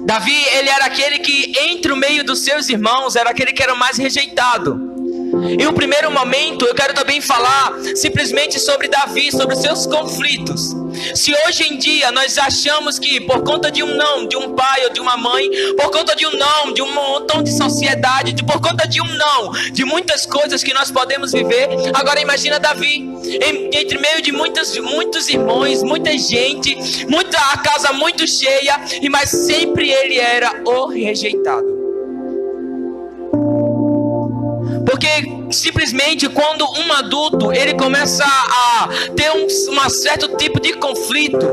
Davi, ele era aquele que entre o meio dos seus irmãos, era aquele que era o mais rejeitado. Em um primeiro momento, eu quero também falar simplesmente sobre Davi, sobre os seus conflitos. Se hoje em dia nós achamos que por conta de um não, de um pai ou de uma mãe, por conta de um não, de um montão de sociedade, por conta de um não, de muitas coisas que nós podemos viver, agora imagina Davi, entre meio de muitos irmãos, muita gente, a casa muito cheia, mas sempre ele era o rejeitado. Porque simplesmente quando um adulto ele começa a ter um certo tipo de conflito,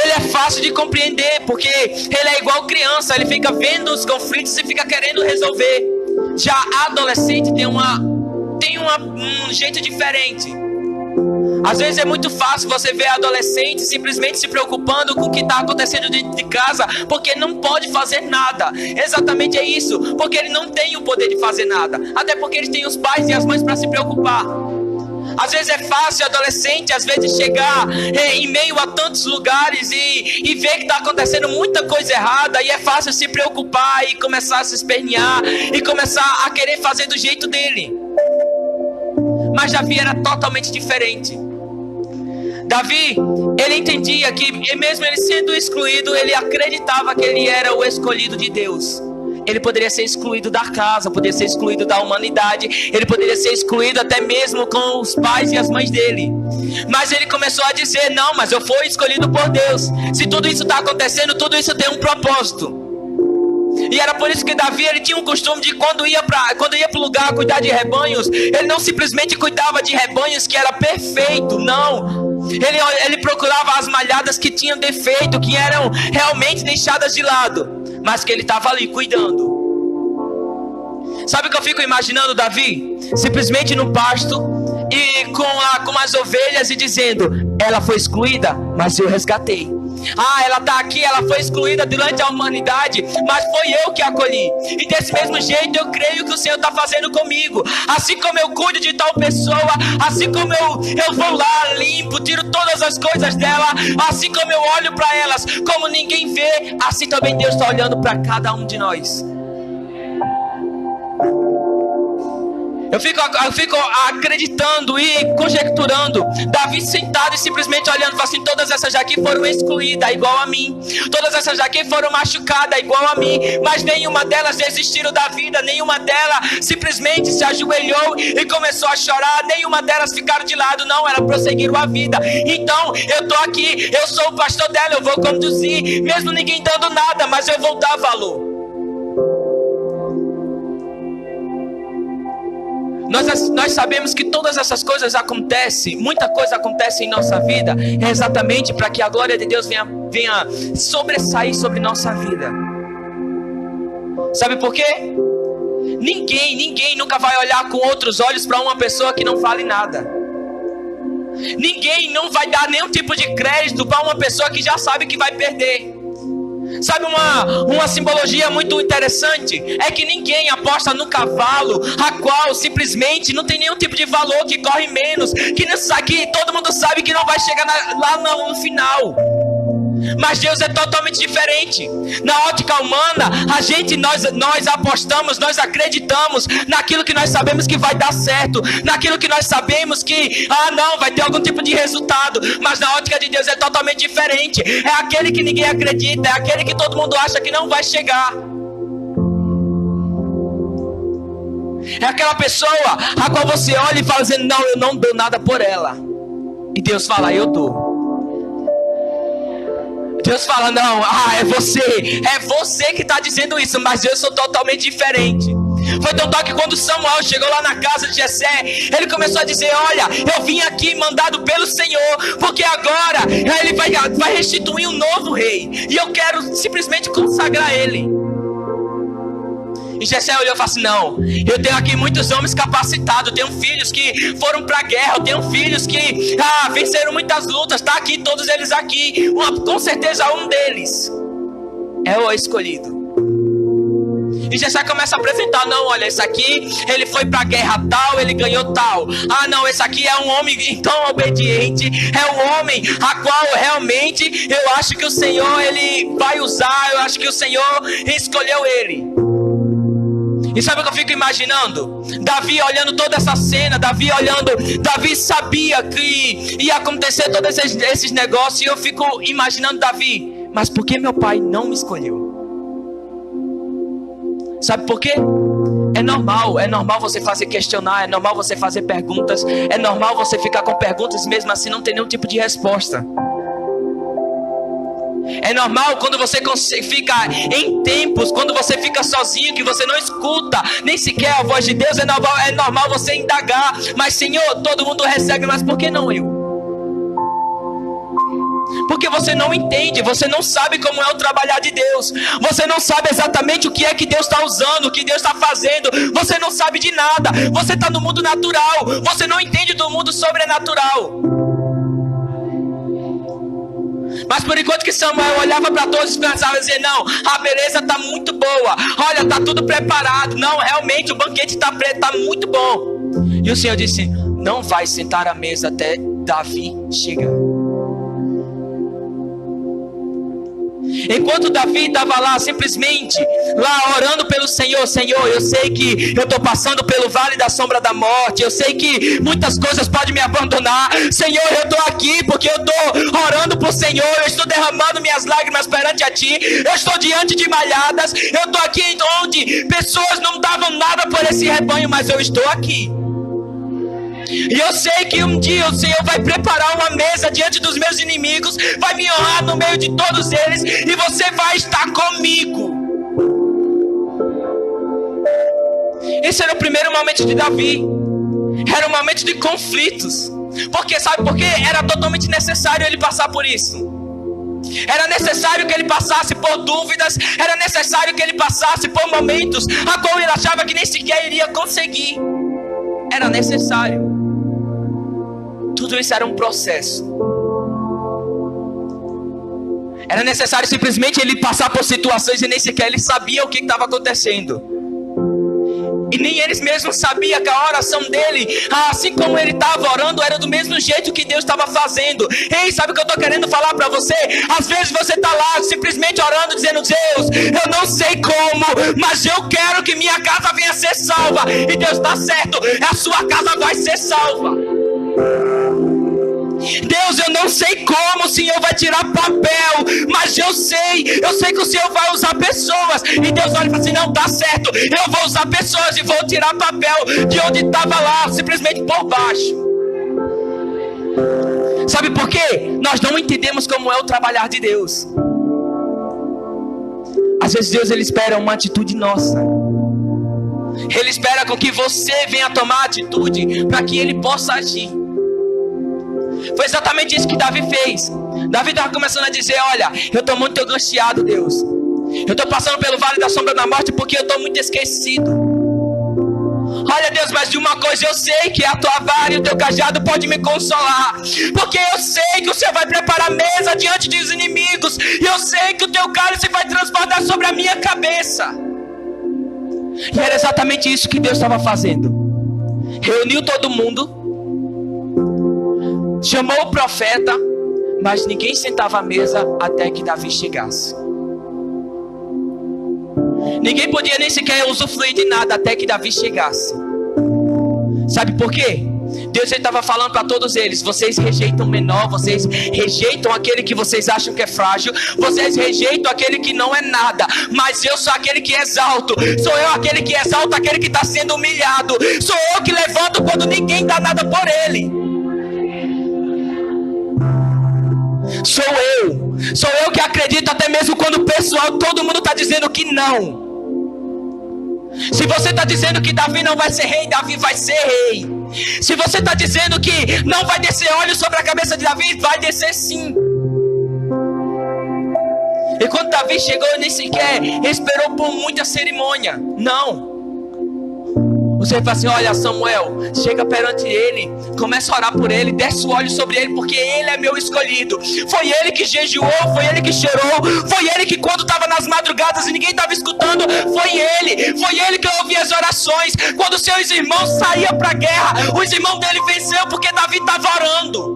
ele é fácil de compreender, porque ele é igual criança, ele fica vendo os conflitos e fica querendo resolver. Já adolescente tem um jeito diferente. Às vezes é muito fácil você ver adolescente simplesmente se preocupando com o que está acontecendo dentro de casa, porque não pode fazer nada. Exatamente é isso, porque ele não tem o poder de fazer nada, até porque ele tem os pais e as mães para se preocupar. Às vezes é fácil adolescente, às vezes chegar em meio a tantos lugares e ver que está acontecendo muita coisa errada, e é fácil se preocupar e começar a se espernear e começar a querer fazer do jeito dele. Mas Davi era totalmente diferente. Davi, ele entendia que mesmo ele sendo excluído, ele acreditava que ele era o escolhido de Deus. Ele poderia ser excluído da casa, poderia ser excluído da humanidade, ele poderia ser excluído até mesmo com os pais e as mães dele. Mas ele começou a dizer, não, mas eu fui escolhido por Deus. Se tudo isso está acontecendo, tudo isso tem um propósito. E era por isso que Davi, ele tinha um costume de quando ia para o lugar cuidar de rebanhos, ele não simplesmente cuidava de rebanhos que era perfeito, não. Ele procurava as malhadas que tinham defeito, que eram realmente deixadas de lado, mas que ele estava ali cuidando. Sabe o que eu fico imaginando Davi? Simplesmente no pasto e com as ovelhas e dizendo, ela foi excluída, mas eu resgatei. Ela está aqui, ela foi excluída durante a humanidade, mas foi eu que a acolhi. E desse mesmo jeito eu creio que o Senhor está fazendo comigo. Assim como eu cuido de tal pessoa, assim como eu vou lá, limpo, tiro todas as coisas dela, assim como eu olho para elas como ninguém vê, assim também Deus está olhando para cada um de nós. Eu fico acreditando e conjecturando Davi sentado e simplesmente olhando assim, todas essas aqui foram excluídas igual a mim, todas essas aqui foram machucadas igual a mim, mas nenhuma delas desistiram da vida, nenhuma delas simplesmente se ajoelhou e começou a chorar, nenhuma delas ficaram de lado, não, elas prosseguiram a vida. Então eu tô aqui, eu sou o pastor dela, eu vou conduzir, mesmo ninguém dando nada, mas eu vou dar valor. Nós sabemos que todas essas coisas acontecem, muita coisa acontece em nossa vida, é exatamente para que a glória de Deus venha sobressair sobre nossa vida. Sabe por quê? Ninguém nunca vai olhar com outros olhos para uma pessoa que não vale nada. Ninguém não vai dar nenhum tipo de crédito para uma pessoa que já sabe que vai perder. Sabe uma simbologia muito interessante? É que ninguém aposta no cavalo, a qual simplesmente não tem nenhum tipo de valor, que corre menos, que todo mundo sabe que não vai chegar lá no final. Mas Deus é totalmente diferente. Na ótica humana, nós apostamos, nós acreditamos naquilo que nós sabemos que vai dar certo, naquilo que nós sabemos que, não, vai ter algum tipo de resultado. Mas na ótica de Deus é totalmente diferente. É aquele que ninguém acredita, é aquele que todo mundo acha que não vai chegar. É aquela pessoa a qual você olha e fala assim, não, eu não dou nada por ela. E Deus fala, eu dou. Deus fala, não, é você que está dizendo isso, mas eu sou totalmente diferente. Foi tão tal que quando Samuel chegou lá na casa de Jessé, ele começou a dizer, olha, eu vim aqui mandado pelo Senhor, porque agora ele vai restituir um novo rei, e eu quero simplesmente consagrar ele. E Jessé olhou e falou assim, não, eu tenho aqui muitos homens capacitados, eu tenho filhos que foram para a guerra, eu tenho filhos que venceram muitas lutas, está aqui, todos eles aqui, com certeza um deles é o escolhido. E Jessé começa a apresentar: não, olha, esse aqui, ele foi pra guerra tal, ele ganhou tal. Ah, não, esse aqui é um homem tão obediente, é um homem a qual realmente eu acho que o Senhor, ele vai usar, eu acho que o Senhor escolheu ele. E sabe o que eu fico imaginando? Davi olhando toda essa cena, Davi sabia que ia acontecer todos esses negócios, e eu fico imaginando Davi: mas por que meu pai não me escolheu? Sabe por quê? É normal você fazer questionar, é normal você fazer perguntas, é normal você ficar com perguntas mesmo assim não ter nenhum tipo de resposta. É normal quando você fica em tempos, quando você fica sozinho, que você não escuta nem sequer a voz de Deus, é normal você indagar: mas Senhor, todo mundo recebe, mas por que não eu? Porque você não entende, você não sabe como é o trabalhar de Deus, você não sabe exatamente o que é que Deus está usando, o que Deus está fazendo, você não sabe de nada, você está no mundo natural, você não entende do mundo sobrenatural. Mas por enquanto que Samuel olhava para todos e pensava dizer: não, a beleza está muito boa, olha, está tudo preparado, não, realmente o banquete está muito bom. E o Senhor disse: não vai sentar à mesa até Davi chegar. Enquanto Davi estava lá, simplesmente lá orando pelo Senhor: Senhor, eu sei que eu estou passando pelo vale da sombra da morte, eu sei que muitas coisas podem me abandonar, Senhor, eu estou aqui porque eu estou orando por Senhor, eu estou derramando minhas lágrimas perante a Ti, eu estou diante de malhadas, eu estou aqui onde pessoas não davam nada por esse rebanho, mas eu estou aqui. E eu sei que um dia o Senhor vai preparar uma mesa diante dos meus inimigos, vai me honrar no meio de todos eles, e você vai estar comigo. Esse era o primeiro momento de Davi. Era um momento de conflitos. Porque sabe por quê? Era totalmente necessário ele passar por isso. Era necessário que ele passasse por dúvidas, era necessário que ele passasse por momentos a qual ele achava que nem sequer iria conseguir. Era necessário. Tudo isso era um processo. Era necessário simplesmente ele passar por situações e nem sequer ele sabia o que estava acontecendo. E nem eles mesmos sabiam que a oração dele, assim como ele estava orando, era do mesmo jeito que Deus estava fazendo. Ei, sabe o que eu estou querendo falar para você? Às vezes você está lá simplesmente orando, dizendo: Deus, eu não sei como, mas eu quero que minha casa venha a ser salva. E Deus está certo, a sua casa vai ser salva. Deus, eu não sei como o Senhor vai tirar papel, mas eu sei que o Senhor vai usar pessoas. E Deus olha e fala assim: não, tá certo, eu vou usar pessoas e vou tirar papel de onde estava lá, simplesmente por baixo. Sabe por quê? Nós não entendemos como é o trabalhar de Deus. Às vezes Deus, ele espera uma atitude nossa. Ele espera com que você venha tomar atitude para que ele possa agir. Foi exatamente isso que Davi fez. Davi estava começando a dizer: olha, eu estou muito angustiado, Deus. Eu estou passando pelo vale da sombra da morte porque eu estou muito esquecido. Olha, Deus, mas de uma coisa eu sei, que a tua vara e o teu cajado pode me consolar. Porque eu sei que o Senhor vai preparar mesa diante dos inimigos. E eu sei que o teu cálice vai transbordar sobre a minha cabeça. E era exatamente isso que Deus estava fazendo. Reuniu todo mundo, chamou o profeta, mas ninguém sentava à mesa até que Davi chegasse. Ninguém podia nem sequer usufruir de nada até que Davi chegasse. Sabe por quê? Deus estava falando para todos eles: vocês rejeitam o menor, vocês rejeitam aquele que vocês acham que é frágil, vocês rejeitam aquele que não é nada, mas eu sou aquele que exalto, sou eu aquele que exalta aquele que está sendo humilhado, sou eu que levanto quando ninguém dá nada por ele. Sou eu que acredito até mesmo quando o pessoal, todo mundo está dizendo que não. Se você está dizendo que Davi não vai ser rei, Davi vai ser rei. Se você está dizendo que não vai descer óleo sobre a cabeça de Davi, vai descer sim. E quando Davi chegou, nem sequer esperou por muita cerimônia. Não. O Você vai assim: olha, Samuel, chega perante ele, começa a orar por ele, desce o óleo sobre ele, porque ele é meu escolhido. Foi ele que jejuou, foi ele que cheirou, foi ele que quando estava nas madrugadas e ninguém estava escutando, foi ele que ouvia as orações. Quando seus irmãos saíam para a guerra, os irmãos dele venceu porque Davi estava orando.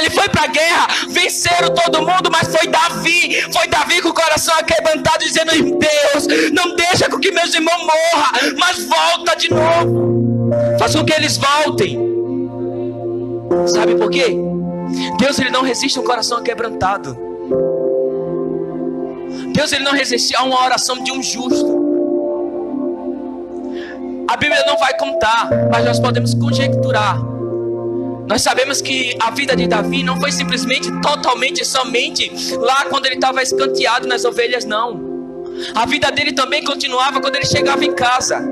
Ele foi para a guerra, venceram todo mundo, mas foi Davi com o coração aquebrantado, dizendo: Deus, não deixa com que meus irmãos morram, mas volta de novo, faça com que eles voltem. Sabe por quê? Deus, ele não resiste a um coração quebrantado. Deus, ele não resiste a uma oração de um justo. A Bíblia não vai contar, mas nós podemos conjecturar. Nós sabemos que a vida de Davi não foi simplesmente, totalmente, somente lá quando ele estava escanteado nas ovelhas, não. A vida dele também continuava quando ele chegava em casa.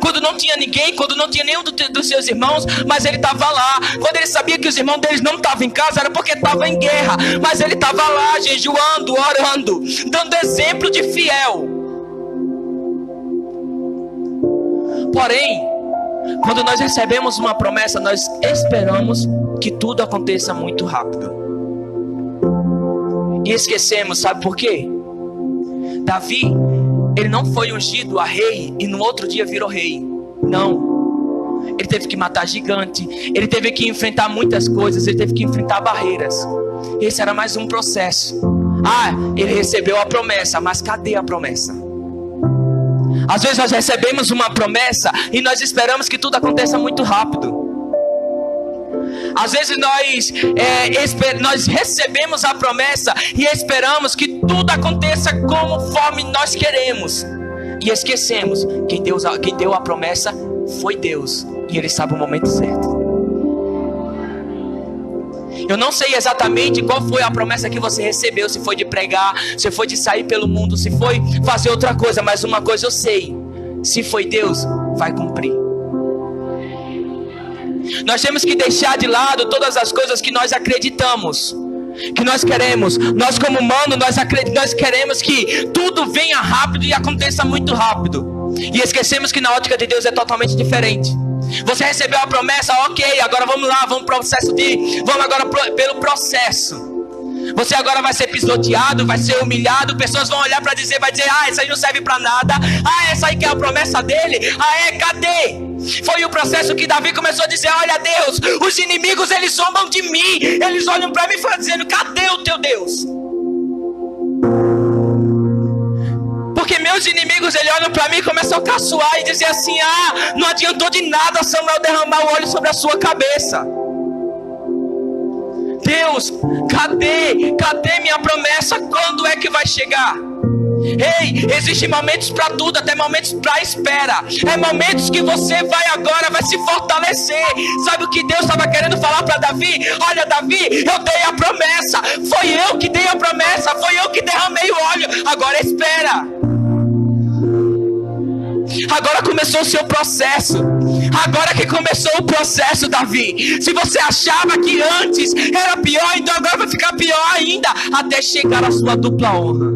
Quando não tinha ninguém, quando não tinha nenhum dos seus irmãos, mas ele estava lá. Quando ele sabia que os irmãos deles não estavam em casa, era porque estavam em guerra. Mas ele estava lá, jejuando, orando, dando exemplo de fiel. Porém, quando nós recebemos uma promessa, nós esperamos que tudo aconteça muito rápido. E esquecemos, sabe por quê? Davi, ele não foi ungido a rei e no outro dia virou rei. Não. Ele teve que matar gigante, ele teve que enfrentar muitas coisas, ele teve que enfrentar barreiras. Esse era mais um processo. Ele recebeu a promessa, mas cadê a promessa? Às vezes nós recebemos uma promessa e nós esperamos que tudo aconteça muito rápido. Às vezes nós recebemos a promessa e esperamos que tudo aconteça conforme nós queremos. E esquecemos, quem deu a promessa foi Deus. E Ele sabe o momento certo. Eu não sei exatamente qual foi a promessa que você recebeu. Se foi de pregar, se foi de sair pelo mundo, se foi fazer outra coisa. Mas uma coisa eu sei: se foi Deus, vai cumprir. Nós temos que deixar de lado todas as coisas que nós acreditamos, que nós queremos. Nós como humanos, nós queremos que tudo venha rápido e aconteça muito rápido. E esquecemos que na ótica de Deus é totalmente diferente. Você recebeu a promessa, ok, agora vamos lá, vamos agora pelo processo. Você agora vai ser pisoteado, vai ser humilhado, pessoas vão olhar para dizer, vai dizer: essa aí não serve para nada. Essa aí que é a promessa dele. Cadê? Foi o processo que Davi começou a dizer: olha, Deus, os inimigos eles zombam de mim, eles olham para mim e falam dizendo: cadê o teu Deus? Porque meus inimigos, eles olham para mim e começam a caçoar e dizer assim: não adiantou de nada Samuel derramar o óleo sobre a sua cabeça. Deus, cadê minha promessa? Quando é que vai chegar? Ei, existem momentos para tudo, até momentos para espera. É momentos que você vai se fortalecer. Sabe o que Deus estava querendo falar para Davi? Olha, Davi, eu dei a promessa. Foi eu que dei a promessa. Foi eu que derramei o óleo. Agora espera. Agora começou o seu processo. Agora que começou o processo, Davi. Se você achava que antes era pior, então agora vai ficar pior ainda, até chegar a sua dupla honra.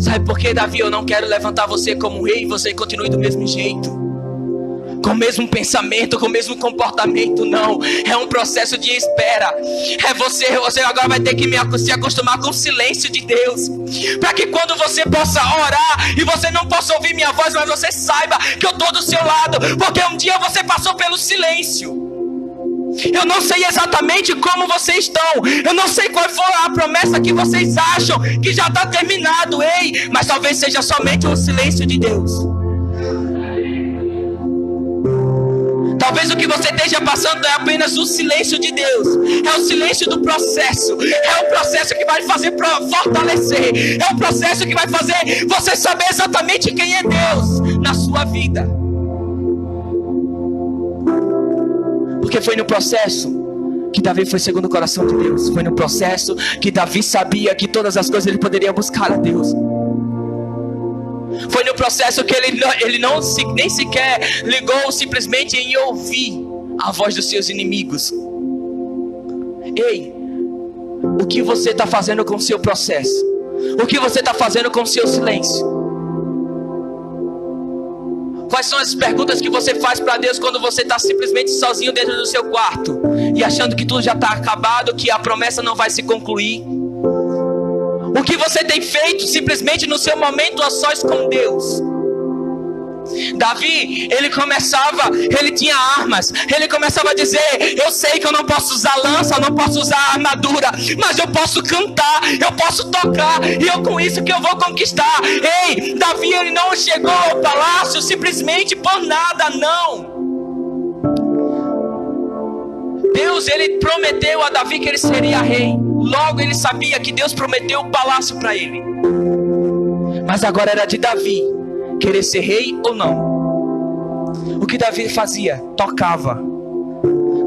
Sabe por que, Davi? Eu não quero levantar você como rei e você continue do mesmo jeito, com o mesmo pensamento, com o mesmo comportamento. Não, é um processo de espera. Você agora vai ter que se acostumar com o silêncio de Deus, para que quando você possa orar e você não possa ouvir minha voz, mas você saiba que eu estou do seu lado, porque um dia você passou pelo silêncio. Eu não sei exatamente como vocês estão, eu não sei qual foi a promessa que vocês acham que já está terminado, mas talvez seja somente o silêncio de Deus. Talvez o que você esteja passando é apenas o silêncio de Deus. É o silêncio do processo. É o processo que vai fazer fortalecer. É o processo que vai fazer você saber exatamente quem é Deus na sua vida. Porque foi no processo que Davi foi segundo o coração de Deus. Foi no processo que Davi sabia que todas as coisas ele poderia buscar a Deus. Foi no processo que ele nem sequer ligou simplesmente em ouvir a voz dos seus inimigos. Ei, o que você está fazendo com o seu processo? O que você está fazendo com o seu silêncio? Quais são as perguntas que você faz para Deus quando você está simplesmente sozinho dentro do seu quarto e achando que tudo já está acabado, que a promessa não vai se concluir? O que você tem feito simplesmente no seu momento a sós com Deus? Davi, ele tinha armas, ele começava a dizer: eu sei que eu não posso usar lança, eu não posso usar armadura, mas eu posso cantar, eu posso tocar, e eu com isso que eu vou conquistar. Ei, Davi, ele não chegou ao palácio simplesmente por nada, não. Deus, ele prometeu a Davi que ele seria rei. Logo ele sabia que Deus prometeu o palácio para ele. Mas agora era de Davi querer ser rei ou não. O que Davi fazia? Tocava.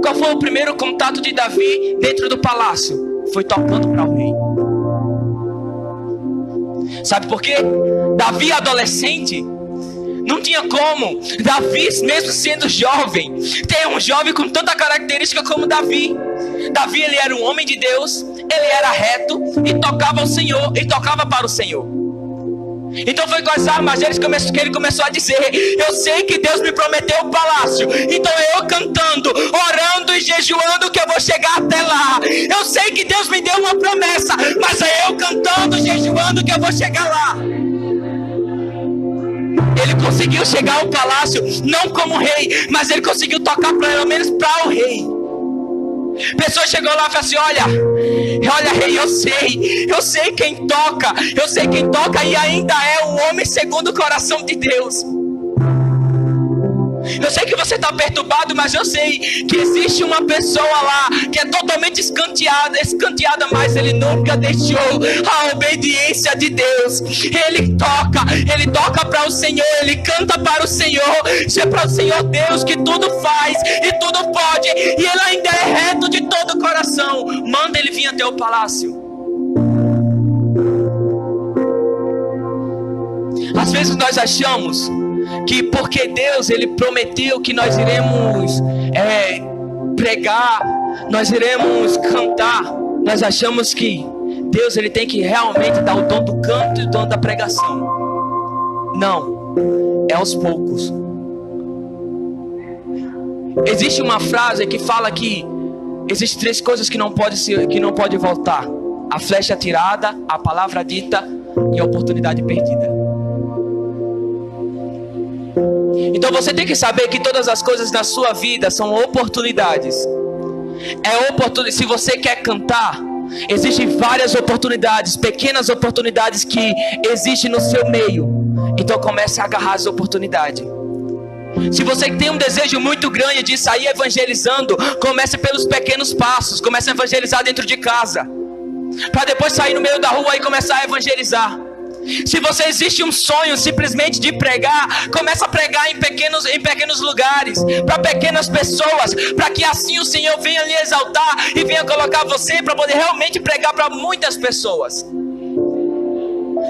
Qual foi o primeiro contato de Davi dentro do palácio? Foi tocando para o rei. Sabe por quê? Davi adolescente, não tinha como Davi, mesmo sendo jovem, ter um jovem com tanta característica como Davi. Davi, ele era um homem de Deus, ele era reto e tocava ao Senhor, e tocava para o Senhor. Então foi com as armas deles que ele começou a dizer: eu sei que Deus me prometeu o palácio, então é eu cantando, orando e jejuando que eu vou chegar até lá. Eu sei que Deus me deu uma promessa, mas é eu cantando, jejuando que eu vou chegar lá. Ele conseguiu chegar ao palácio, não como rei, mas ele conseguiu tocar pelo menos para o rei. Pessoa chegou lá e falou assim: olha rei, eu sei quem toca e ainda é um homem segundo o coração de Deus. Eu sei que você está perturbado, mas eu sei que existe uma pessoa lá que é totalmente escanteada, mas ele nunca deixou a obediência de Deus. Ele toca para o Senhor, ele canta para o Senhor. Isso é para o Senhor Deus que tudo faz e tudo pode, e ele ainda é reto de todo o coração. Manda ele vir até o palácio. Às vezes nós achamos que porque Deus, ele prometeu que nós iremos pregar, nós iremos cantar, nós achamos que Deus, ele tem que realmente dar o dom do canto e o dom da pregação. Não, é aos poucos. Existe uma frase que fala que existem 3 coisas que não pode voltar: a flecha atirada, a palavra dita e a oportunidade perdida. Então você tem que saber que todas as coisas na sua vida são oportunidades. Se você quer cantar, existem várias oportunidades, pequenas oportunidades que existem no seu meio. Então comece a agarrar as oportunidades. Se você tem um desejo muito grande de sair evangelizando, comece pelos pequenos passos. Comece a evangelizar dentro de casa, para depois sair no meio da rua e começar a evangelizar. Se você existe um sonho simplesmente de pregar, começa a pregar em pequenos lugares, para pequenas pessoas, para que assim o Senhor venha lhe exaltar e venha colocar você para poder realmente pregar para muitas pessoas.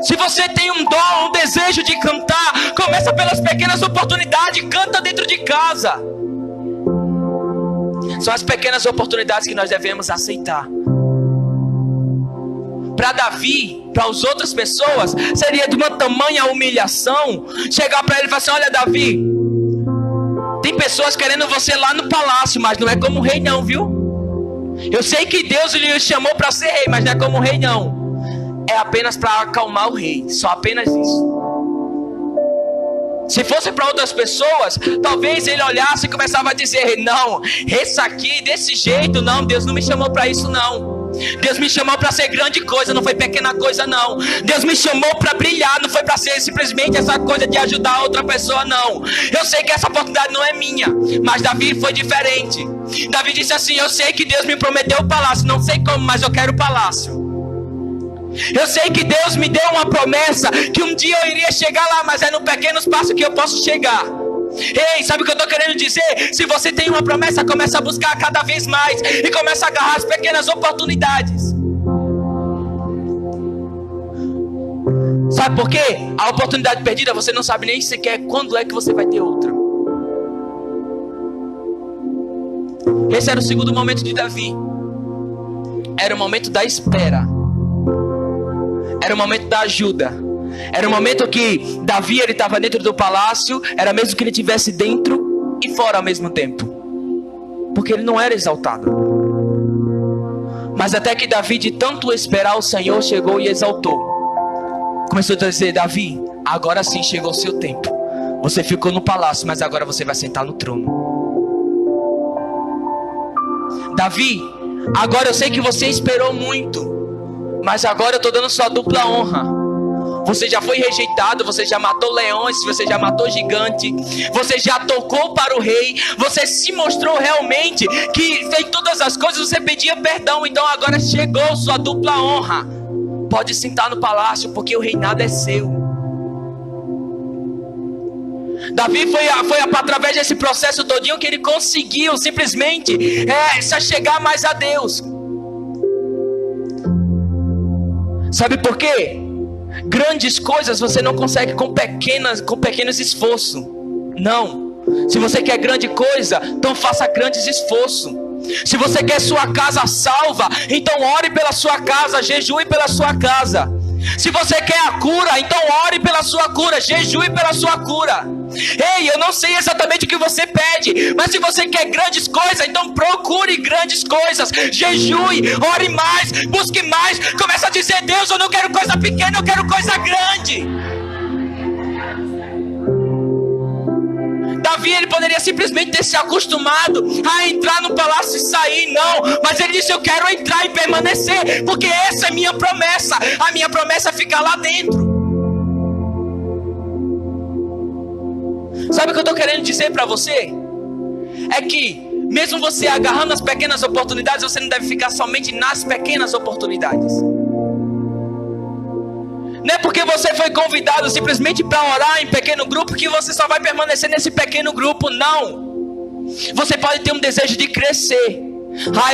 Se você tem um dom, um desejo de cantar, começa pelas pequenas oportunidades, canta dentro de casa. São as pequenas oportunidades que nós devemos aceitar. Para Davi, para as outras pessoas, seria de uma tamanha humilhação chegar para ele e falar assim: olha Davi, tem pessoas querendo você lá no palácio, mas não é como rei não, viu? Eu sei que Deus lhe chamou para ser rei, mas não é como rei não. É apenas para acalmar o rei, só apenas isso. Se fosse para outras pessoas, talvez ele olhasse e começava a dizer: não, esse aqui, desse jeito, não, Deus não me chamou para isso não. Deus me chamou para ser grande coisa, não foi pequena coisa não. Deus me chamou para brilhar, não foi para ser simplesmente essa coisa de ajudar outra pessoa não. Eu sei que essa oportunidade não é minha, mas Davi foi diferente. Davi disse assim: eu sei que Deus me prometeu o palácio, não sei como, mas eu quero o palácio. Eu sei que Deus me deu uma promessa que um dia eu iria chegar lá, mas é no pequeno espaço que eu posso chegar. Ei, sabe o que eu estou querendo dizer? Se você tem uma promessa, começa a buscar cada vez mais e começa a agarrar as pequenas oportunidades. Sabe por quê? A oportunidade perdida, você não sabe nem sequer quando é que você vai ter outra. Esse era o segundo momento de Davi. Era o momento da espera. Era o momento da ajuda. Era o momento que Davi, ele estava dentro do palácio. Era mesmo que ele estivesse dentro e fora ao mesmo tempo, porque ele não era exaltado. Mas até que Davi, de tanto esperar o Senhor, chegou e exaltou. Começou a dizer: Davi, agora sim chegou o seu tempo. Você ficou no palácio, mas agora você vai sentar no trono. Davi, agora eu sei que você esperou muito, mas agora eu estou dando sua dupla honra. Você já foi rejeitado, você já matou leões, você já matou gigante, você já tocou para o rei, você se mostrou realmente que em todas as coisas você pedia perdão. Então agora chegou sua dupla honra. Pode sentar no palácio, porque o reinado é seu. Davi foi através desse processo todinho que ele conseguiu simplesmente se chegar mais a Deus. Sabe por quê? Grandes coisas você não consegue com pequenos esforços. Não. Se você quer grande coisa, então faça grandes esforços. Se você quer sua casa salva, então ore pela sua casa, jejue pela sua casa. Se você quer a cura, então ore pela sua cura, jejue pela sua cura. Ei, eu não sei exatamente o que você pede, mas se você quer grandes coisas, então procure grandes coisas, jejue, ore mais, busque mais. Começa a dizer: Deus, eu não quero coisa pequena, eu quero coisa grande. Davi, ele poderia simplesmente ter se acostumado a entrar no palácio e sair. Não, mas ele disse: eu quero entrar e permanecer, porque essa é minha promessa. A minha promessa é ficar lá dentro. Sabe o que eu estou querendo dizer para você? É que mesmo você agarrando as pequenas oportunidades, você não deve ficar somente nas pequenas oportunidades. Não é porque você foi convidado simplesmente para orar em pequeno grupo que você só vai permanecer nesse pequeno grupo. Não. Você pode ter um desejo de crescer.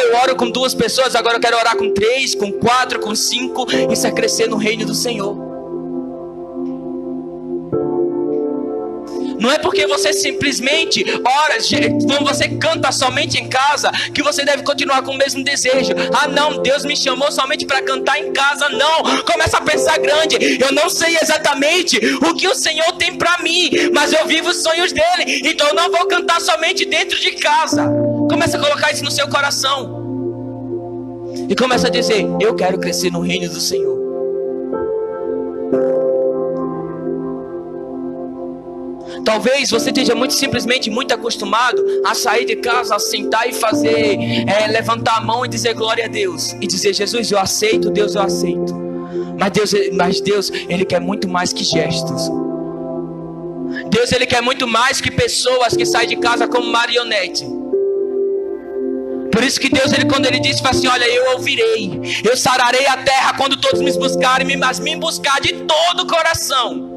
Eu oro com 2 pessoas, agora eu quero orar com 3, com 4, com 5. Isso é crescer no reino do Senhor. Não é porque você simplesmente ora, quando você canta somente em casa, que você deve continuar com o mesmo desejo. Não, Deus me chamou somente para cantar em casa. Não, começa a pensar grande. Eu não sei exatamente o que o Senhor tem para mim, mas eu vivo os sonhos dele. Então eu não vou cantar somente dentro de casa. Começa a colocar isso no seu coração. E começa a dizer: eu quero crescer no reino do Senhor. Talvez você esteja muito acostumado a sair de casa, a sentar e fazer, levantar a mão e dizer glória a Deus. E dizer: Jesus, eu aceito, Deus, eu aceito. Mas Deus, Ele quer muito mais que gestos. Deus, Ele quer muito mais que pessoas que saem de casa como marionete. Por isso que Deus, quando Ele disse assim: olha, eu ouvirei, eu sararei a terra quando todos me buscarem, mas me buscar de todo o coração.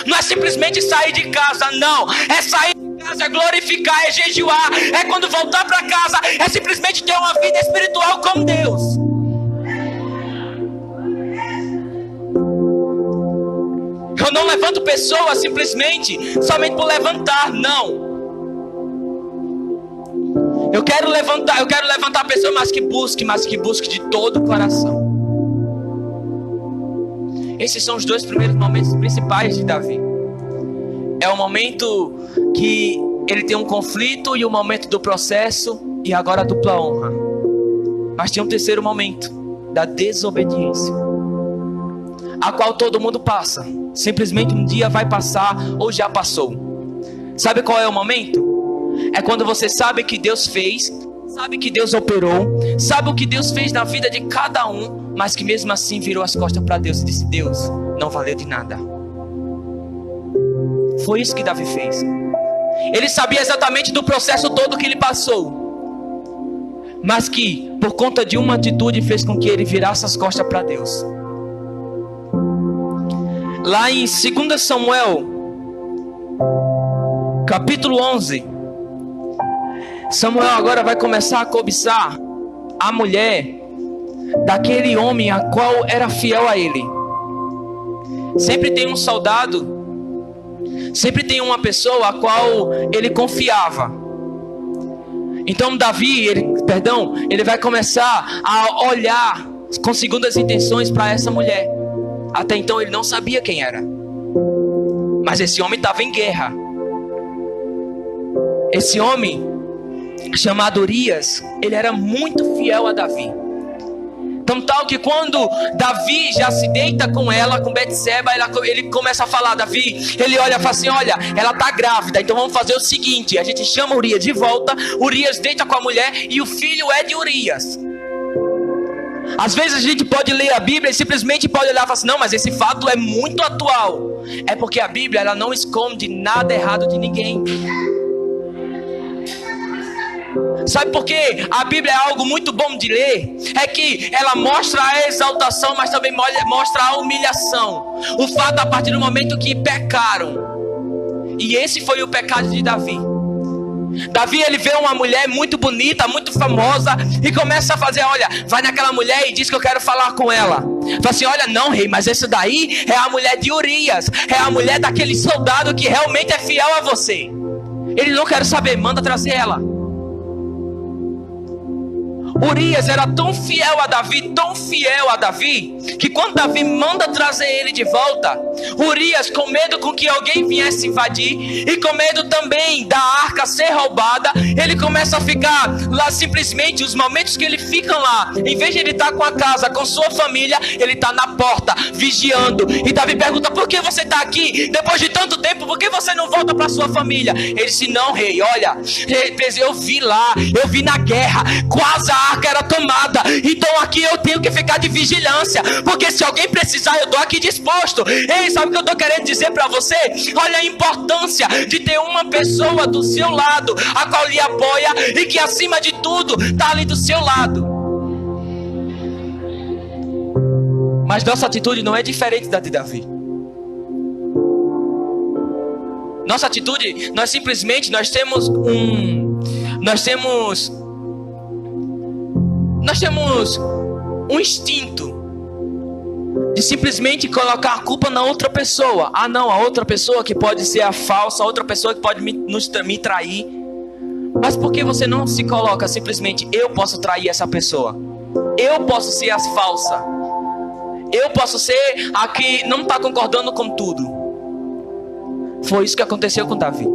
Não é simplesmente sair de casa, não. É sair de casa, é glorificar, é jejuar. É quando voltar para casa, é simplesmente ter uma vida espiritual com Deus. Eu não levanto pessoas simplesmente somente por levantar, não. Eu quero levantar a pessoa, mas que busque de todo o coração. Esses são os 2 primeiros momentos principais de Davi. É o momento que ele tem um conflito e o momento do processo, e agora a dupla honra. Mas tem um terceiro momento, da desobediência, a qual todo mundo passa. Simplesmente um dia vai passar ou já passou. Sabe qual é o momento? É quando você sabe que Deus fez, sabe que Deus operou, sabe o que Deus fez na vida de cada um, mas que mesmo assim virou as costas para Deus e disse: Deus, não valeu de nada. Foi isso que Davi fez. Ele sabia exatamente do processo todo que ele passou, mas que por conta de uma atitude fez com que ele virasse as costas para Deus. Lá em 2 Samuel capítulo 11, Samuel agora vai começar a cobiçar a mulher daquele homem a qual era fiel a ele. Sempre tem um soldado, sempre tem uma pessoa a qual ele confiava. Então Davi, ele vai começar a olhar com segundas intenções para essa mulher. Até então ele não sabia quem era. Mas esse homem estava em guerra. Esse homem, chamado Urias, ele era muito fiel a Davi. Tão tal que quando Davi já se deita com ela, com Betseba, ele começa a falar, Davi, ele olha e fala assim, olha, ela tá grávida, então vamos fazer o seguinte, a gente chama Urias de volta, Urias deita com a mulher e o filho é de Urias. Às vezes a gente pode ler a Bíblia e simplesmente pode olhar e falar assim, não, mas esse fato é muito atual. É porque a Bíblia, ela não esconde nada errado de ninguém. Sabe por quê? A Bíblia é algo muito bom de ler. É que ela mostra a exaltação, mas também mostra a humilhação. O fato a partir do momento que pecaram. E esse foi o pecado de Davi. Davi, ele vê uma mulher muito bonita, muito famosa, e começa a fazer, olha, vai naquela mulher e diz que eu quero falar com ela. Fala assim, olha, não, rei, mas essa daí é a mulher de Urias, é a mulher daquele soldado que realmente é fiel a você. Ele não quer saber, manda trazer ela. Urias era tão fiel a Davi, que quando Davi manda trazer ele de volta, Urias, com medo com que alguém viesse invadir, e com medo também da arca ser roubada, ele começa a ficar lá simplesmente, os momentos que ele fica lá, em vez de ele estar com a casa, com sua família, ele está na porta, vigiando, e Davi pergunta, por que você está aqui, depois de tanto tempo, por que você não volta para sua família? Ele disse, não, rei, olha, eu vi lá, eu vi na guerra, quase a arca era tomada, então aqui eu tenho que ficar de vigilância, porque se alguém precisar eu estou aqui disposto. Ei, sabe o que eu estou querendo dizer para você? Olha a importância de ter uma pessoa do seu lado, a qual lhe apoia e que acima de tudo está ali do seu lado. Mas nossa atitude não é diferente da de Davi. Nossa atitude, nós temos um instinto de simplesmente colocar a culpa na outra pessoa. Ah não, a outra pessoa que pode ser a falsa, a outra pessoa que pode me trair. Mas por que você não se coloca simplesmente, eu posso trair essa pessoa, eu posso ser a falsa, eu posso ser a que não está concordando com tudo. Foi isso que aconteceu com Davi.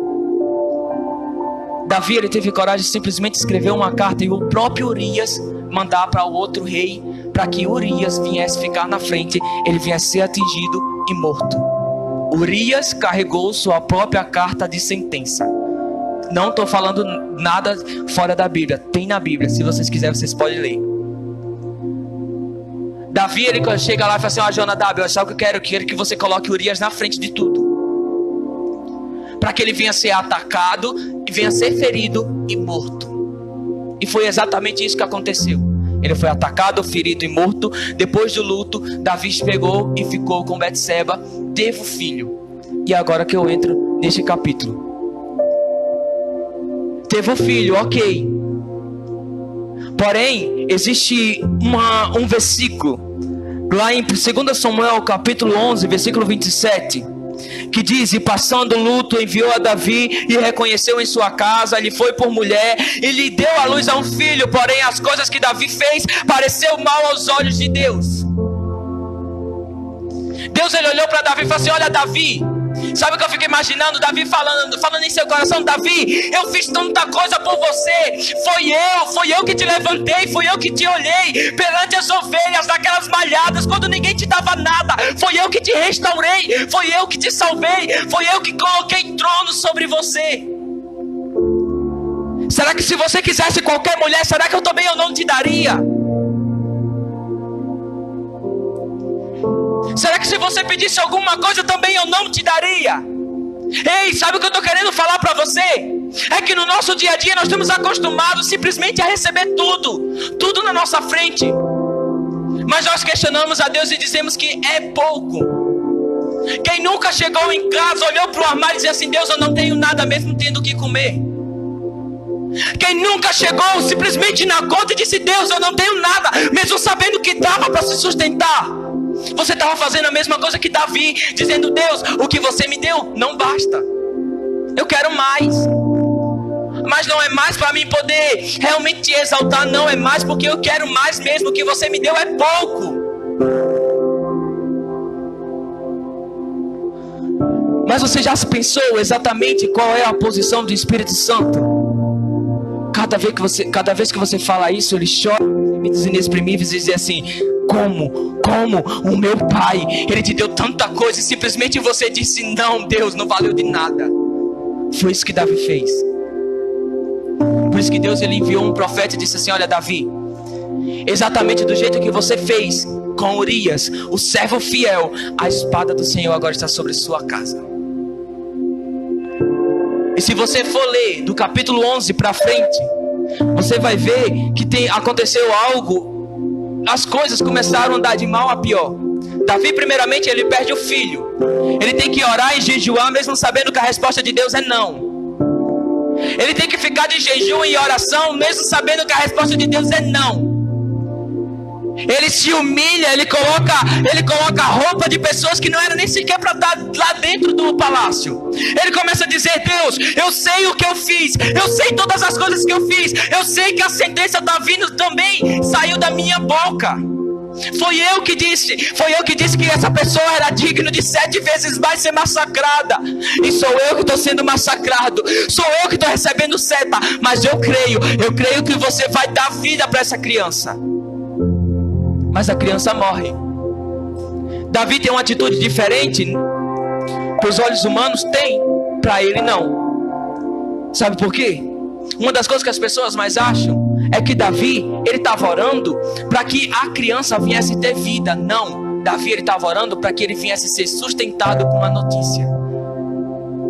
Davi, ele teve coragem de simplesmente escrever uma carta e o próprio Urias mandar para o outro rei, para que Urias viesse ficar na frente, ele viesse ser atingido e morto. Urias carregou sua própria carta de sentença. Não estou falando nada fora da Bíblia, tem na Bíblia, se vocês quiserem vocês podem ler. Davi, ele chega lá e fala assim, Jonadab, sabe o que eu quero? Eu quero que você coloque Urias na frente de tudo, para que ele venha ser atacado e venha ser ferido e morto. E foi exatamente isso que aconteceu. Ele foi atacado, ferido e morto. Depois do luto, Davi pegou e ficou com Betseba, teve um filho. E agora que eu entro neste capítulo, teve um filho, ok. Porém, existe um versículo lá em 2 Samuel capítulo 11, versículo 27, que diz, e passando o luto, enviou a Davi e reconheceu em sua casa, lhe foi por mulher e lhe deu à luz a um filho. Porém as coisas que Davi fez pareceu mal aos olhos de Deus. Deus, ele olhou para Davi e falou assim, olha Davi, sabe o que eu fico imaginando? Davi falando em seu coração, Davi, eu fiz tanta coisa por você, foi eu que te levantei, foi eu que te olhei perante as ovelhas daquelas malhadas, quando ninguém te dava nada, foi eu que te restaurei, foi eu que te salvei, foi eu que coloquei trono sobre você. Será que se você quisesse qualquer mulher, será que eu também não te daria? Será que se você pedisse alguma coisa também eu não te daria? Ei, sabe o que eu estou querendo falar para você? É que no nosso dia a dia nós estamos acostumados simplesmente a receber tudo na nossa frente. Mas nós questionamos a Deus e dizemos que é pouco. Quem nunca chegou em casa, olhou para o armário e disse assim, Deus, eu não tenho nada mesmo tendo o que comer. Quem nunca chegou simplesmente na conta e disse, Deus, eu não tenho nada, mesmo sabendo que dava para se sustentar. Você estava fazendo a mesma coisa que Davi, dizendo, Deus, o que você me deu não basta, eu quero mais. Mas não é mais para mim poder realmente te exaltar, não, é mais porque eu quero mais mesmo, o que você me deu é pouco. Mas você já se pensou exatamente qual é a posição do Espírito Santo? Cada vez que você fala isso, ele chora, inexprimíveis, e diz assim: como o meu pai, ele te deu tanta coisa e simplesmente você disse não, Deus, não valeu de nada. Foi isso que Davi fez. Por isso que Deus, ele enviou um profeta e disse assim: olha, Davi, exatamente do jeito que você fez com Urias, o servo fiel, a espada do Senhor agora está sobre sua casa. E se você for ler do capítulo 11 para frente, você vai ver que aconteceu algo. As coisas começaram a andar de mal a pior. Davi, primeiramente, ele perde o filho. Ele tem que orar e jejuar, mesmo sabendo que a resposta de Deus é não. Ele tem que ficar de jejum e oração, mesmo sabendo que a resposta de Deus é não. Ele se humilha, ele coloca a roupa de pessoas que não eram nem sequer para estar lá dentro do palácio. Ele começa a dizer: Deus, eu sei o que eu fiz, eu sei todas as coisas que eu fiz, eu sei que a sentença está vindo também, saiu da minha boca. Foi eu que disse que essa pessoa era digna de 7 vezes mais ser massacrada. E sou eu que estou sendo massacrado, sou eu que estou recebendo seta. Mas eu creio que você vai dar vida para essa criança. Mas a criança morre. Davi tem uma atitude diferente. Para os olhos humanos tem, para ele não. Sabe por quê? Uma das coisas que as pessoas mais acham é que Davi, ele estava orando para que a criança viesse ter vida. Não, Davi, ele estava orando para que ele viesse ser sustentado com uma notícia.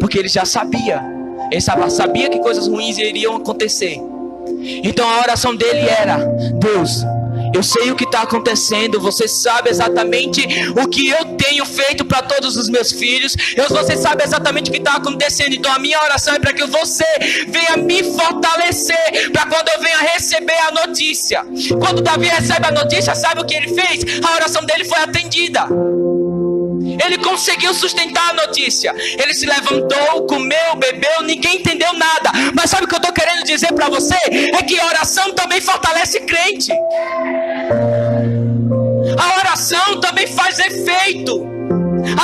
Porque ele já sabia. Ele sabia que coisas ruins iriam acontecer. Então a oração dele era: Deus, eu sei o que está acontecendo, você sabe exatamente o que eu tenho feito para todos os meus filhos, você sabe exatamente o que está acontecendo. Então a minha oração é para que você venha me fortalecer, para quando eu venha receber a notícia. Quando Davi recebe a notícia, sabe o que ele fez? A oração dele foi atendida. Ele conseguiu sustentar a notícia. Ele se levantou, comeu, bebeu, ninguém entendeu nada. Mas sabe o que eu estou querendo dizer para você? É que a oração também fortalece crente. A oração também faz efeito.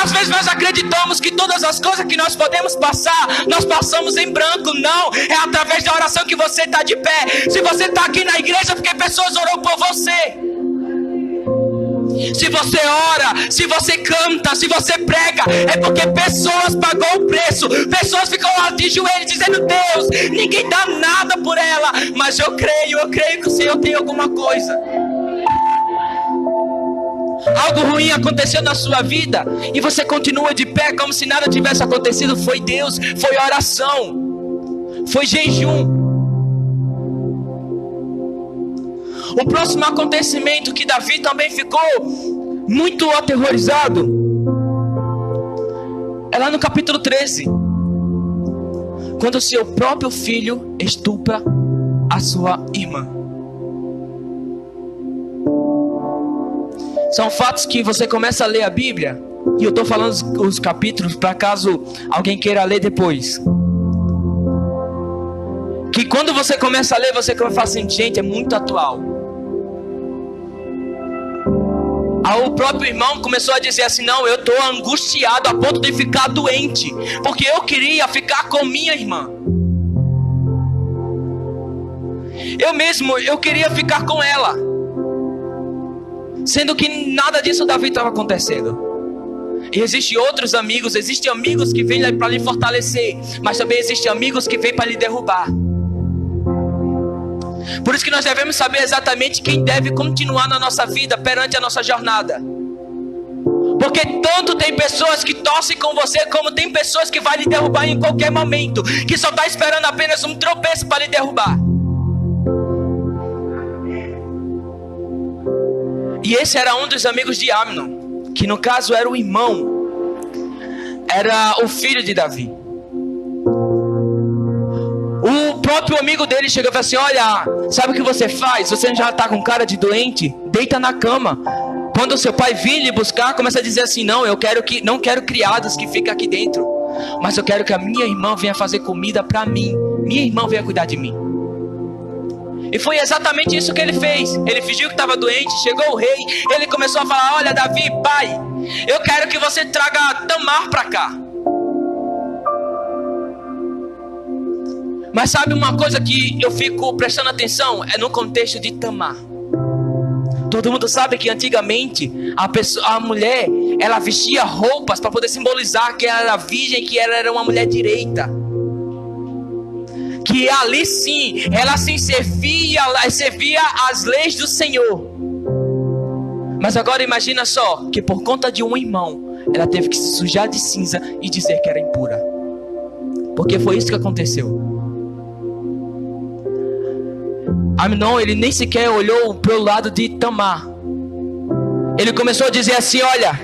Às vezes nós acreditamos que todas as coisas que nós podemos passar, nós passamos em branco. Não, é através da oração que você está de pé. Se você está aqui na igreja, porque pessoas oraram por você. Se você ora, se você canta, se você prega, é porque pessoas pagou o preço. Pessoas ficam lá de joelhos dizendo: Deus, ninguém dá nada por ela, mas eu creio que o Senhor tem alguma coisa. Algo ruim aconteceu na sua vida e você continua de pé como se nada tivesse acontecido. Foi Deus, foi oração, foi jejum. O próximo acontecimento que Davi também ficou muito aterrorizado é lá no capítulo 13, quando o seu próprio filho estupra a sua irmã. São fatos que você começa a ler a Bíblia, e eu estou falando os capítulos para caso alguém queira ler depois. Que quando você começa a ler, você fala assim: gente, é muito atual. O próprio irmão começou a dizer assim: não, eu estou angustiado a ponto de ficar doente, porque eu queria ficar com minha irmã. Eu queria ficar com ela, sendo que nada disso Davi estava acontecendo. E existem outros amigos, existem amigos que vêm para lhe fortalecer, mas também existem amigos que vêm para lhe derrubar. Por isso que nós devemos saber exatamente quem deve continuar na nossa vida perante a nossa jornada. Porque tanto tem pessoas que torcem com você, como tem pessoas que vão lhe derrubar em qualquer momento, que só está esperando apenas um tropeço para lhe derrubar. E esse era um dos amigos de Amnon, que no caso era o irmão, era o filho de Davi. O próprio amigo dele chegou e falou assim: olha, sabe o que você faz? Você já está com cara de doente? Deita na cama. Quando o seu pai vir lhe buscar, começa a dizer assim: não, não quero criados que fiquem aqui dentro, mas eu quero que a minha irmã venha fazer comida para mim. Minha irmã venha cuidar de mim. E foi exatamente isso que ele fez. Ele fingiu que estava doente, chegou o rei, ele começou a falar: olha, Davi, pai, eu quero que você traga Tamar para cá. Mas sabe uma coisa que eu fico prestando atenção? É no contexto de Tamar. Todo mundo sabe que antigamente a mulher, ela vestia roupas para poder simbolizar que ela era virgem, que ela era uma mulher direita. Que ali sim, ela sim servia às leis do Senhor. Mas agora imagina só, que por conta de um irmão, ela teve que se sujar de cinza e dizer que era impura. Porque foi isso que aconteceu. Amnon, ele nem sequer olhou para o lado de Tamar. Ele começou a dizer assim, olha,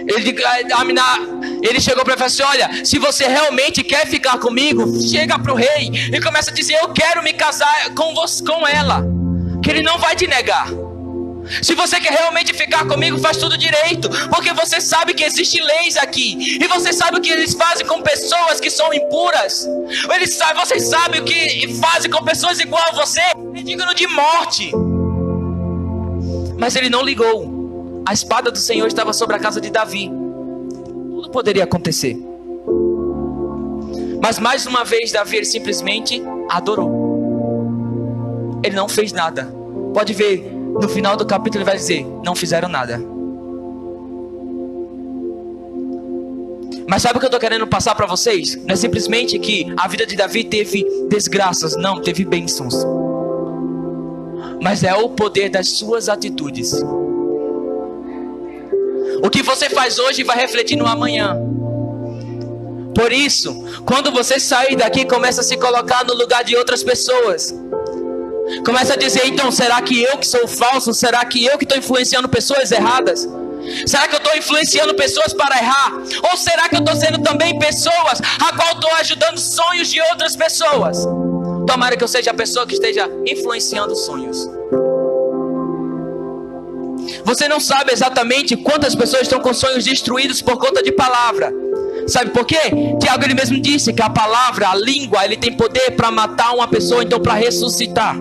ele chegou para ele e falou assim, olha, se você realmente quer ficar comigo, chega para o rei e começa a dizer, eu quero me casar com ela, que ele não vai te negar. Se você quer realmente ficar comigo, faz tudo direito, porque você sabe que existem leis aqui, e você sabe o que eles fazem com pessoas que são impuras. Vocês sabem o que fazem com pessoas igual a você, é digno de morte. Mas ele não ligou. A espada do Senhor estava sobre a casa de Davi. Tudo poderia acontecer. Mas mais uma vez Davi, ele simplesmente adorou. Ele não fez nada. Pode ver, no final do capítulo ele vai dizer, não fizeram nada. Mas sabe o que eu estou querendo passar para vocês? Não é simplesmente que a vida de Davi teve desgraças. Não, teve bênçãos. Mas é o poder das suas atitudes. O que você faz hoje vai refletir no amanhã. Por isso, quando você sair daqui, começa a se colocar no lugar de outras pessoas. Começa a dizer, então, será que eu que sou falso? Será que eu que estou influenciando pessoas erradas? Será que eu estou influenciando pessoas para errar? Ou será que eu estou sendo também pessoas a qual estou ajudando sonhos de outras pessoas? Tomara que eu seja a pessoa que esteja influenciando sonhos. Você não sabe exatamente quantas pessoas estão com sonhos destruídos por conta de palavra. Sabe por quê? Tiago, ele mesmo disse que a palavra, a língua, ele tem poder para matar uma pessoa, então para ressuscitar.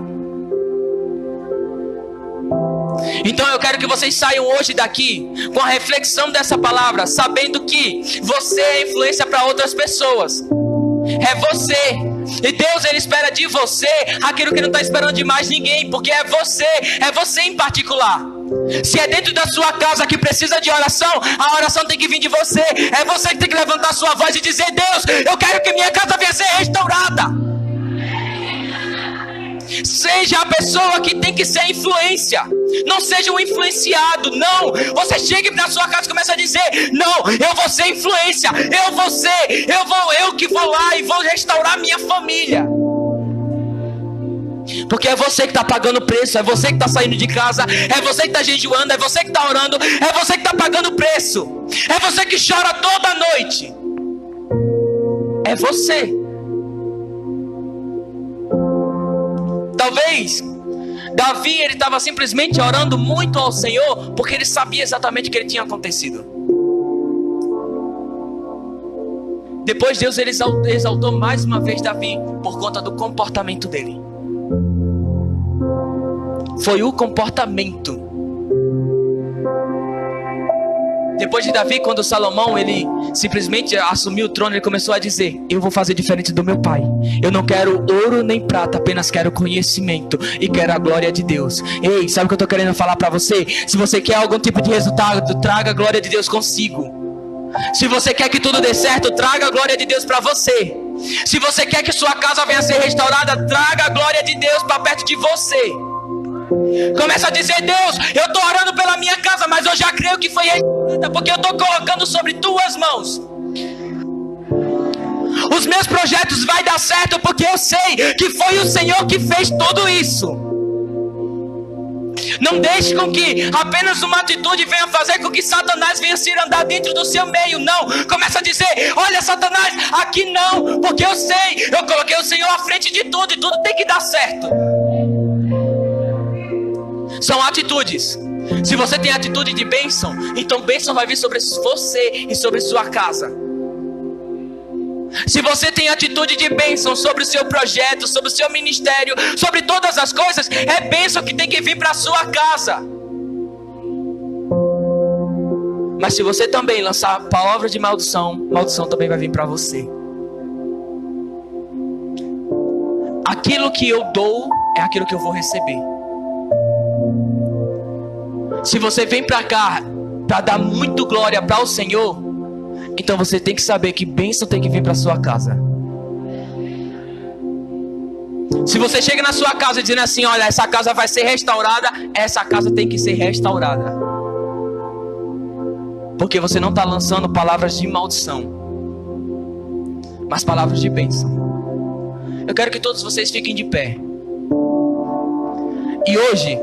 Então eu quero que vocês saiam hoje daqui com a reflexão dessa palavra, sabendo que você é influência para outras pessoas. É você. E Deus, ele espera de você aquilo que não está esperando de mais ninguém, porque é você em particular. Se é dentro da sua casa que precisa de oração, a oração tem que vir de você. É você que tem que levantar a sua voz e dizer, Deus, eu quero que minha casa venha ser restaurada. Seja a pessoa que tem que ser influência. Não seja um influenciado, não. Você chega na sua casa e começa a dizer, não, eu vou ser influência. Eu que vou lá e vou restaurar minha família. Porque é você que está pagando preço. É você que está saindo de casa. É você que está jejuando. É você que está orando. É você que está pagando preço. É você que chora toda noite. É você. Talvez Davi, ele estava simplesmente orando muito ao Senhor, porque ele sabia exatamente o que ele tinha acontecido. Depois Deus, ele exaltou mais uma vez Davi por conta do comportamento dele. Foi o comportamento. Depois de Davi, quando Salomão, ele simplesmente assumiu o trono, ele começou a dizer, eu vou fazer diferente do meu pai. Eu não quero ouro nem prata, apenas quero conhecimento e quero a glória de Deus. Ei, sabe o que eu estou querendo falar para você? Se você quer algum tipo de resultado, traga a glória de Deus consigo. Se você quer que tudo dê certo, traga a glória de Deus para você. Se você quer que sua casa venha a ser restaurada, traga a glória de Deus para perto de você. Começa a dizer, Deus, eu estou orando pela minha casa, mas eu já creio que foi restaurada, porque eu estou colocando sobre tuas mãos. Os meus projetos vai dar certo, porque eu sei que foi o Senhor que fez tudo isso. Não deixe com que apenas uma atitude venha fazer com que Satanás venha se andar dentro do seu meio. Não, começa a dizer, olha Satanás, aqui não, porque eu sei, eu coloquei o Senhor à frente de tudo, e tudo tem que dar certo. São atitudes. Se você tem atitude de bênção, então bênção vai vir sobre você e sobre sua casa. Se você tem atitude de bênção sobre o seu projeto, sobre o seu ministério, sobre todas as coisas, é bênção que tem que vir para a sua casa. Mas se você também lançar palavras de maldição, maldição também vai vir para você. aquilo que eu dou é aquilo que eu vou receber. Se você vem para cá para dar muito glória para o Senhor, então você tem que saber que bênção tem que vir para sua casa. Se você chega na sua casa dizendo assim, olha, essa casa vai ser restaurada, essa casa tem que ser restaurada. Porque você não está lançando palavras de maldição, mas palavras de bênção. Eu quero que todos vocês fiquem de pé. E hoje,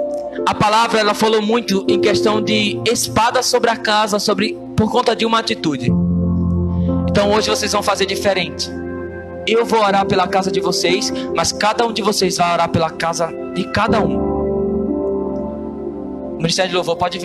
a palavra ela falou muito em questão de espada sobre a casa, por conta de uma atitude. Então hoje vocês vão fazer diferente. Eu vou orar pela casa de vocês, mas cada um de vocês vai orar pela casa de cada um. O Ministério de Louvor pode vir.